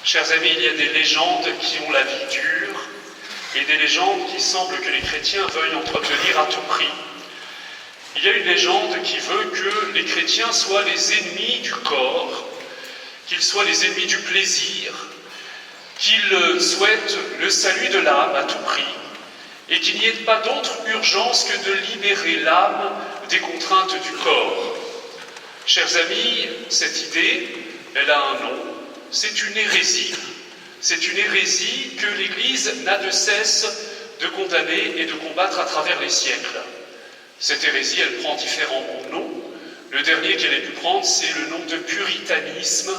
Chers amis, il y a des légendes qui ont la vie dure et des légendes qui semblent que les chrétiens veuillent entretenir à tout prix. Il y a une légende qui veut que les chrétiens soient les ennemis du corps, qu'ils soient les ennemis du plaisir, qu'ils souhaitent le salut de l'âme à tout prix et qu'il n'y ait pas d'autre urgence que de libérer l'âme des contraintes du corps. Chers amis, cette idée, elle a un nom, c'est une hérésie. C'est une hérésie que l'Église n'a de cesse de condamner et de combattre à travers les siècles. Cette hérésie, elle prend différents noms. Le dernier qu'elle ait pu prendre, c'est le nom de puritanisme,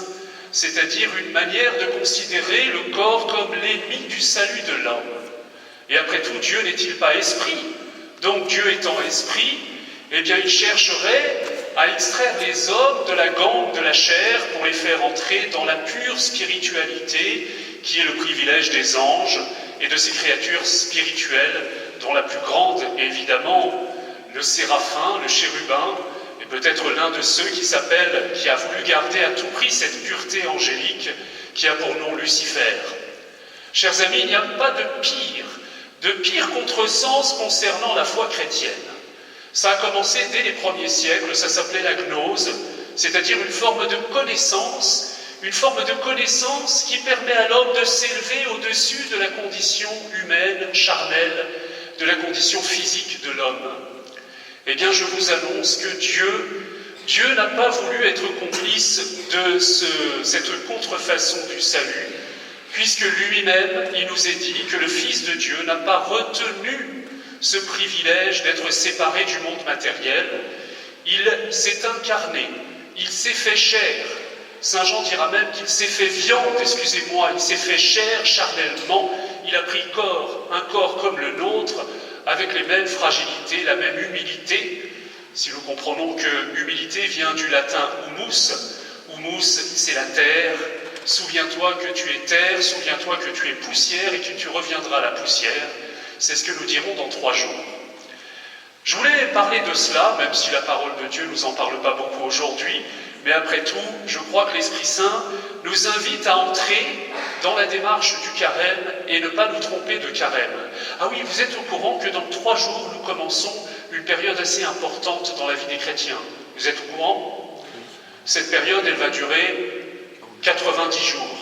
c'est-à-dire une manière de considérer le corps comme l'ennemi du salut de l'homme. Et après tout, Dieu n'est-il pas esprit? Donc Dieu étant esprit, eh bien il chercherait à extraire les hommes de la gangue de la chair pour les faire entrer dans la pure spiritualité qui est le privilège des anges et de ces créatures spirituelles dont la plus grande est évidemment le séraphin, le chérubin, et peut-être l'un de ceux qui a voulu garder à tout prix cette pureté angélique qui a pour nom Lucifer. Chers amis, il n'y a pas de pire contresens concernant la foi chrétienne. Ça a commencé dès les premiers siècles, ça s'appelait la gnose, c'est-à-dire une forme de connaissance qui permet à l'homme de s'élever au-dessus de la condition humaine, charnelle, de la condition physique de l'homme. Eh bien, je vous annonce que Dieu n'a pas voulu être complice de cette contrefaçon du salut, puisque lui-même, il nous est dit que le Fils de Dieu n'a pas retenu ce privilège d'être séparé du monde matériel. Il s'est incarné, il s'est fait chair. Saint Jean dira même qu'il s'est fait viande, il s'est fait chair charnellement. Il a pris un corps comme le nôtre, avec les mêmes fragilités, la même humilité. Si nous comprenons que humilité vient du latin humus, humus c'est la terre. Souviens-toi que tu es terre, souviens-toi que tu es poussière et que tu reviendras à la poussière. C'est ce que nous dirons dans 3 jours. Je voulais parler de cela, même si la parole de Dieu ne nous en parle pas beaucoup aujourd'hui, mais après tout, je crois que l'Esprit Saint nous invite à entrer dans la démarche du carême et ne pas nous tromper de carême. Ah oui, vous êtes au courant que dans 3 jours, nous commençons une période assez importante dans la vie des chrétiens. Vous êtes au courant? Cette période, elle va durer 90 jours.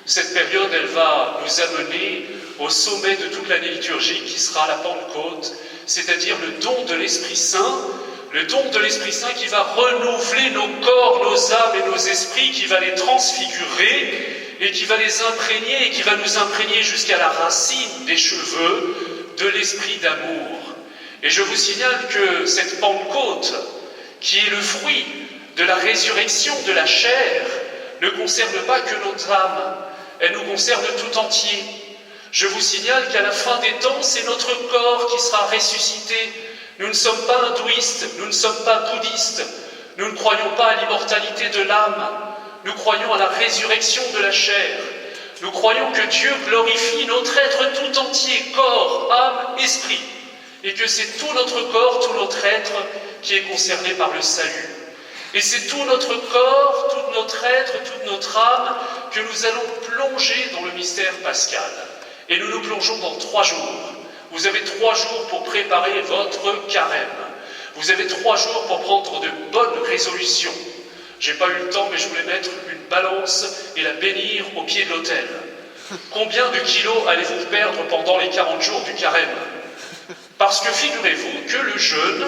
Cette période, elle va nous amener au sommet de toute l'année liturgique qui sera la Pentecôte, c'est-à-dire le don de l'Esprit Saint, qui va renouveler nos corps, nos âmes et nos esprits, qui va les transfigurer et qui va les imprégner et qui va nous imprégner jusqu'à la racine des cheveux de l'esprit d'amour. Et je vous signale que cette Pentecôte, qui est le fruit de la résurrection de la chair, ne concerne pas que notre âme, elle nous concerne tout entier. Je vous signale qu'à la fin des temps, c'est notre corps qui sera ressuscité. Nous ne sommes pas hindouistes, nous ne sommes pas bouddhistes, nous ne croyons pas à l'immortalité de l'âme, nous croyons à la résurrection de la chair. Nous croyons que Dieu glorifie notre être tout entier, corps, âme, esprit, et que c'est tout notre corps, tout notre être qui est concerné par le salut. Et c'est tout notre corps, tout notre être, toute notre âme que nous allons plonger dans le mystère pascal. Et nous nous plongeons dans 3 jours. Vous avez 3 jours pour préparer votre carême. Vous avez 3 jours pour prendre de bonnes résolutions. J'ai pas eu le temps, mais je voulais mettre une balance et la bénir au pied de l'autel. Combien de kilos allez-vous perdre pendant les 40 jours du carême? Parce que figurez-vous que le jeûne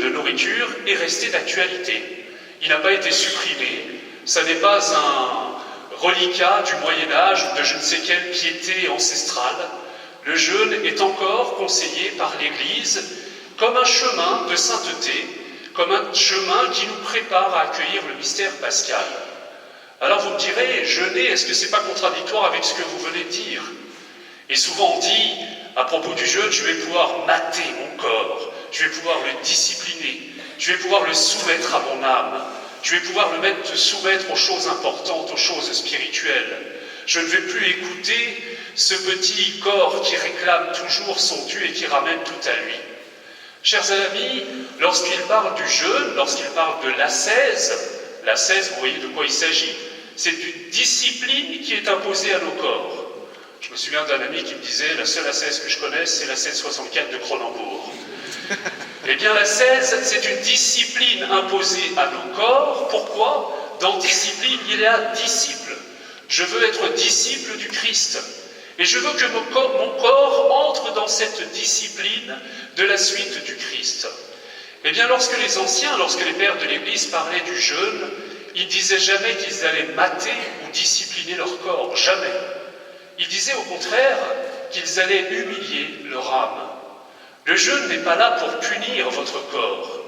de nourriture est resté d'actualité. Il n'a pas été supprimé. Ça n'est pas un reliquat du Moyen-Âge ou de je ne sais quelle piété ancestrale. Le jeûne est encore conseillé par l'Église comme un chemin de sainteté, comme un chemin qui nous prépare à accueillir le mystère pascal. Alors vous me direz, jeûner, est-ce que ce n'est pas contradictoire avec ce que vous venez de dire? Et souvent on dit, à propos du jeûne, je vais pouvoir mater mon corps, je vais pouvoir le discipliner, je vais pouvoir le soumettre à mon âme, je vais pouvoir le soumettre aux choses importantes, aux choses spirituelles. Je ne vais plus écouter ce petit corps qui réclame toujours son dû et qui ramène tout à lui. Chers amis, lorsqu'il parle du jeûne, lorsqu'il parle de l'ascèse, L'ascèse, vous voyez de quoi il s'agit? C'est une discipline qui est imposée à nos corps. Je me souviens d'un ami qui me disait, la seule ascèse que je connaisse, c'est l'ascèse 64 de Cronenbourg. Eh bien, l'ascèse, c'est une discipline imposée à nos corps. Pourquoi? Dans discipline, il y a disciple. Je veux être disciple du Christ. Et je veux que mon corps entre dans cette discipline de la suite du Christ. Eh bien, lorsque les pères de l'Église parlaient du jeûne, ils ne disaient jamais qu'ils allaient mater ou discipliner leur corps, jamais. Ils disaient au contraire qu'ils allaient humilier leur âme. Le jeûne n'est pas là pour punir votre corps.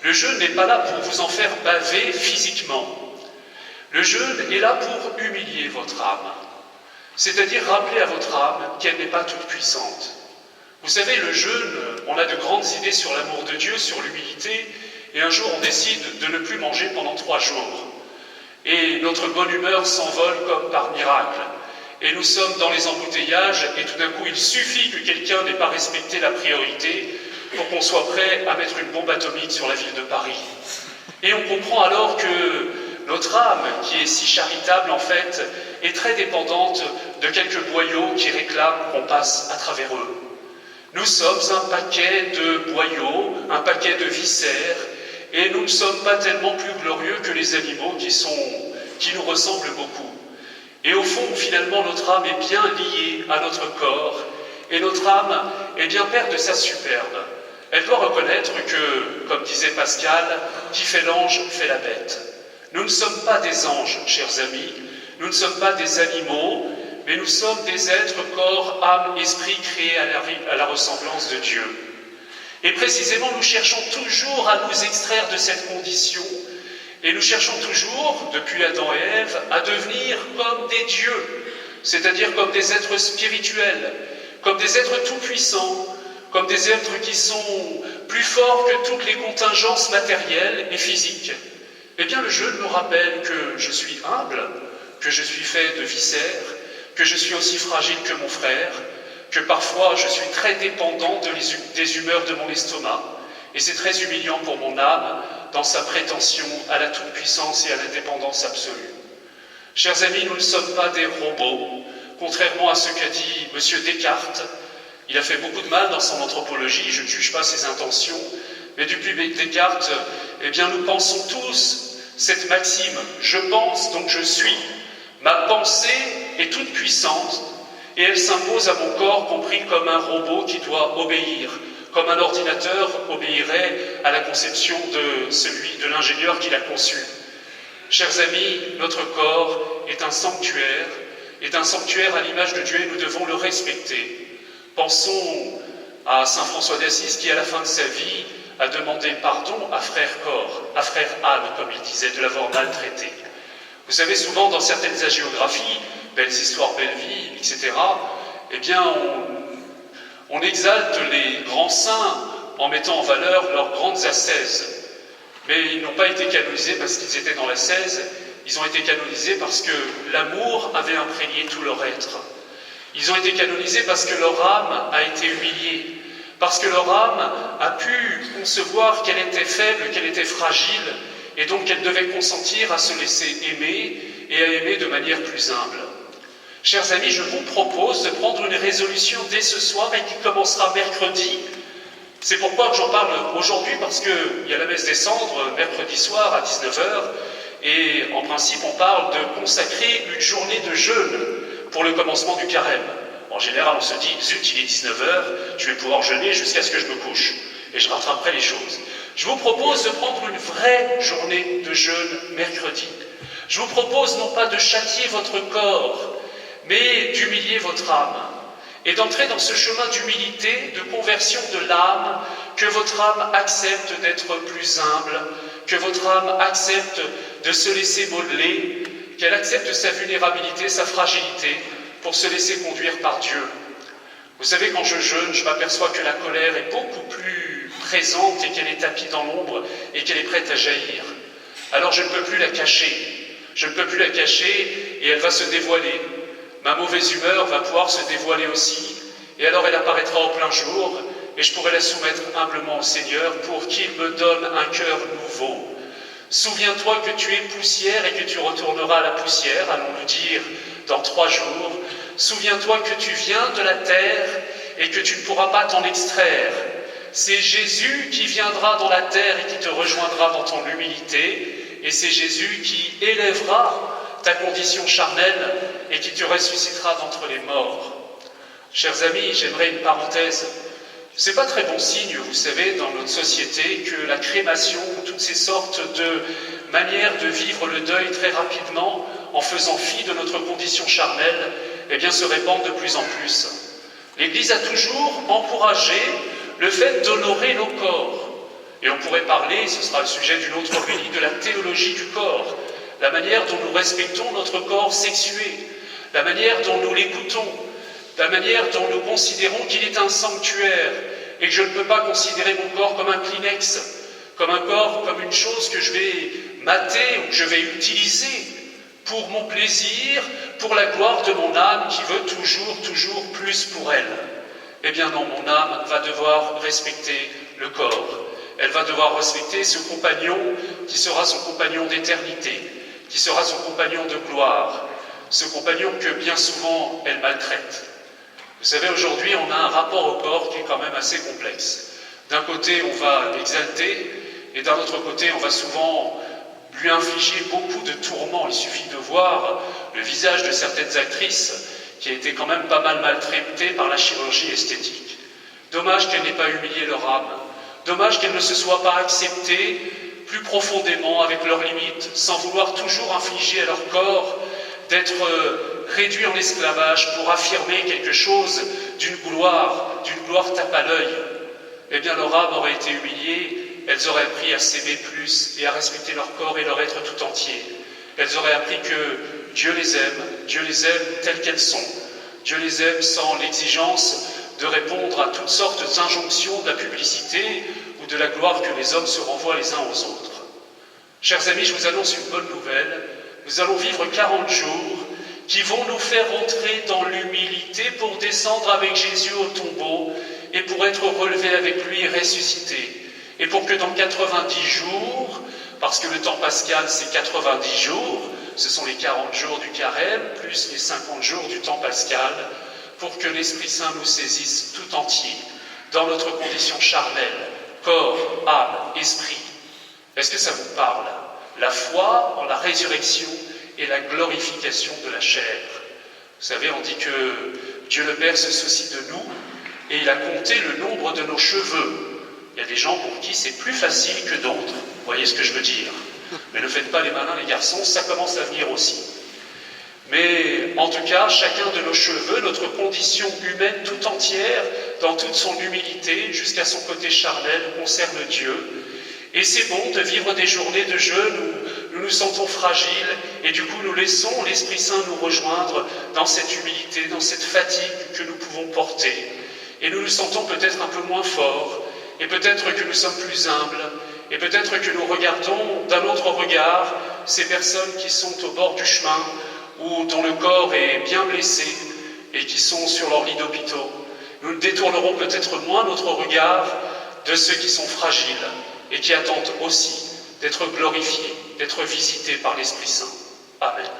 Le jeûne n'est pas là pour vous en faire baver physiquement. Le jeûne est là pour humilier votre âme. C'est-à-dire rappeler à votre âme qu'elle n'est pas toute puissante. Vous savez, le jeûne, on a de grandes idées sur l'amour de Dieu, sur l'humilité, et un jour on décide de ne plus manger pendant 3 jours. Et notre bonne humeur s'envole comme par miracle. Et nous sommes dans les embouteillages, et tout d'un coup il suffit que quelqu'un n'ait pas respecté la priorité pour qu'on soit prêt à mettre une bombe atomique sur la ville de Paris. Et on comprend alors que notre âme, qui est si charitable en fait, est très dépendante de quelques boyaux qui réclament qu'on passe à travers eux. Nous sommes un paquet de boyaux, un paquet de viscères, et nous ne sommes pas tellement plus glorieux que les animaux qui nous ressemblent beaucoup. Et au fond, finalement, notre âme est bien liée à notre corps, et notre âme est bien perte de sa superbe. Elle doit reconnaître que, comme disait Pascal, qui fait l'ange fait la bête. Nous ne sommes pas des anges, chers amis, nous ne sommes pas des animaux, mais nous sommes des êtres, corps, âme, esprit, créés à la ressemblance de Dieu. Et précisément, nous cherchons toujours à nous extraire de cette condition, et nous cherchons toujours, depuis Adam et Ève, à devenir comme des dieux, c'est-à-dire comme des êtres spirituels, comme des êtres tout-puissants, comme des êtres qui sont plus forts que toutes les contingences matérielles et physiques. Eh bien, le jeûne me rappelle que je suis humble, que je suis fait de viscères, que je suis aussi fragile que mon frère, que parfois je suis très dépendant des humeurs de mon estomac, et c'est très humiliant pour mon âme dans sa prétention à la toute-puissance et à l'indépendance absolue. Chers amis, nous ne sommes pas des robots, contrairement à ce qu'a dit M. Descartes. Il a fait beaucoup de mal dans son anthropologie, je ne juge pas ses intentions, mais depuis Descartes, eh bien, nous pensons tous cette maxime « je pense, donc je suis ». Ma pensée est toute puissante et elle s'impose à mon corps compris comme un robot qui doit obéir, comme un ordinateur obéirait à la conception de l'ingénieur qui l'a conçu. Chers amis, notre corps est un sanctuaire à l'image de Dieu et nous devons le respecter. Pensons à saint François d'Assise qui, à la fin de sa vie, a demandé pardon à frère corps, à frère âme, comme il disait, de l'avoir maltraité. Vous savez, souvent dans certaines hagiographies, Belles histoires, belle vie, etc., eh bien, on exalte les grands saints en mettant en valeur leurs grandes ascèses. Mais ils n'ont pas été canonisés parce qu'ils étaient dans l'ascèse, ils ont été canonisés parce que l'amour avait imprégné tout leur être. Ils ont été canonisés parce que leur âme a été humiliée, parce que leur âme a pu concevoir qu'elle était faible, qu'elle était fragile, et donc qu'elle devait consentir à se laisser aimer et à aimer de manière plus humble. Chers amis, je vous propose de prendre une résolution dès ce soir et qui commencera mercredi. C'est pourquoi j'en parle aujourd'hui, parce qu'il y a la messe des cendres mercredi soir à 19h, et en principe on parle de consacrer une journée de jeûne pour le commencement du carême. En général on se dit, zut, il est 19h, je vais pouvoir jeûner jusqu'à ce que je me couche, et je rattraperai les choses. Je vous propose de prendre une vraie journée de jeûne mercredi. Je vous propose non pas de châtier votre corps, mais d'humilier votre âme, et d'entrer dans ce chemin d'humilité, de conversion de l'âme, que votre âme accepte d'être plus humble, que votre âme accepte de se laisser modeler, qu'elle accepte sa vulnérabilité, sa fragilité, pour se laisser conduire par Dieu. Vous savez, quand je jeûne, je m'aperçois que la colère est beaucoup plus présente et qu'elle est tapie dans l'ombre et qu'elle est prête à jaillir. Alors je ne peux plus la cacher. Je ne peux plus la cacher et elle va se dévoiler. Ma mauvaise humeur va pouvoir se dévoiler aussi, et alors elle apparaîtra au plein jour, et je pourrai la soumettre humblement au Seigneur pour qu'il me donne un cœur nouveau. Souviens-toi que tu es poussière et que tu retourneras à la poussière, allons-nous dire dans 3 jours. Souviens-toi que tu viens de la terre et que tu ne pourras pas t'en extraire. C'est Jésus qui viendra dans la terre et qui te rejoindra dans ton humilité, et c'est Jésus qui élèvera ta condition charnelle et qui te ressuscitera d'entre les morts. Chers amis, j'aimerais une parenthèse. C'est pas très bon signe, vous savez, dans notre société, que la crémation, toutes ces sortes de manières de vivre le deuil très rapidement, en faisant fi de notre condition charnelle, eh bien, se répandent de plus en plus. L'Église a toujours encouragé le fait d'honorer nos corps. Et on pourrait parler, ce sera le sujet d'une autre homélie, de la théologie du corps, la manière dont nous respectons notre corps sexué, la manière dont nous l'écoutons, la manière dont nous considérons qu'il est un sanctuaire et que je ne peux pas considérer mon corps comme un Kleenex, comme un corps, comme une chose que je vais mater ou que je vais utiliser pour mon plaisir, pour la gloire de mon âme qui veut toujours plus pour elle. Eh bien non, mon âme va devoir respecter le corps. Elle va devoir respecter ce compagnon qui sera son compagnon d'éternité, qui sera son compagnon de gloire, ce compagnon que bien souvent elle maltraite. Vous savez, aujourd'hui, on a un rapport au corps qui est quand même assez complexe. D'un côté, on va l'exalter, et d'un autre côté, on va souvent lui infliger beaucoup de tourments. Il suffit de voir le visage de certaines actrices qui a été quand même pas mal maltraitée par la chirurgie esthétique. Dommage qu'elle n'ait pas humilié leur âme. Dommage qu'elles ne se soient pas acceptées plus profondément avec leurs limites, sans vouloir toujours infliger à leur corps d'être réduit en esclavage pour affirmer quelque chose d'une gloire tape à l'œil. Eh bien, leur âme aurait été humiliée, elles auraient appris à s'aimer plus et à respecter leur corps et leur être tout entier. Elles auraient appris que Dieu les aime telles qu'elles sont. Dieu les aime sans l'exigence de répondre à toutes sortes d'injonctions de la publicité ou de la gloire que les hommes se renvoient les uns aux autres. Chers amis, je vous annonce une bonne nouvelle. Nous allons vivre 40 jours qui vont nous faire entrer dans l'humilité pour descendre avec Jésus au tombeau et pour être relevés avec lui et ressuscités. Et pour que dans 90 jours, parce que le temps pascal c'est 90 jours, ce sont les 40 jours du carême, plus les 50 jours du temps pascal, pour que l'Esprit Saint nous saisisse tout entier, dans notre condition charnelle, corps, âme, esprit. Est-ce que ça vous parle? La foi en la résurrection et la glorification de la chair. Vous savez, on dit que Dieu le Père se soucie de nous et il a compté le nombre de nos cheveux. Il y a des gens pour qui c'est plus facile que d'autres. Vous voyez ce que je veux dire? Mais ne faites pas les malins, les garçons, ça commence à venir aussi. Mais en tout cas, chacun de nos cheveux, notre condition humaine tout entière, dans toute son humilité, jusqu'à son côté charnel, concerne Dieu. Et c'est bon de vivre des journées de jeûne où nous nous sentons fragiles et du coup nous laissons l'Esprit Saint nous rejoindre dans cette humilité, dans cette fatigue que nous pouvons porter. Et nous nous sentons peut-être un peu moins forts, et peut-être que nous sommes plus humbles, et peut-être que nous regardons d'un autre regard ces personnes qui sont au bord du chemin ou dont le corps est bien blessé et qui sont sur leur lit d'hôpitaux. Nous détournerons peut-être moins notre regard de ceux qui sont fragiles et qui attendent aussi d'être glorifiés, d'être visités par l'Esprit Saint. Amen.